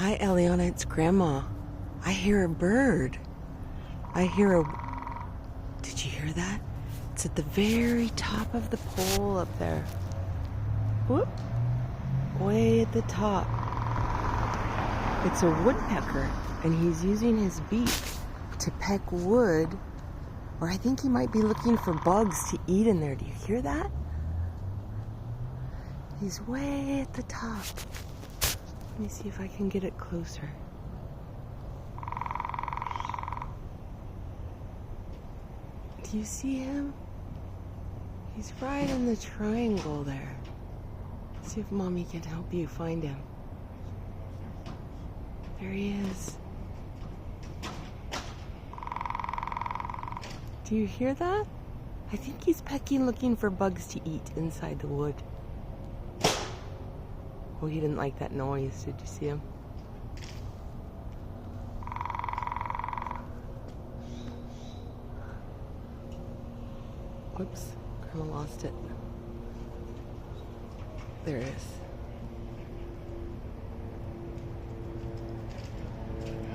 Hi, Eliana, it's Grandma. I hear a bird. I hear a... Did you hear that? It's at the very top of the pole up there. Whoop. Way at the top. It's a woodpecker, and he's using his beak to peck wood, or I think he might be looking for bugs to eat in there. Do you hear that? He's way at the top. Let me see if I can get it closer. Do you see him? He's right in the triangle there. See if Mommy can help you find him. There he is. Do you hear that? I think he's pecking, looking for bugs to eat inside the wood. Oh, he didn't like that noise. Did you see him? Whoops, Grandma lost it. There it is.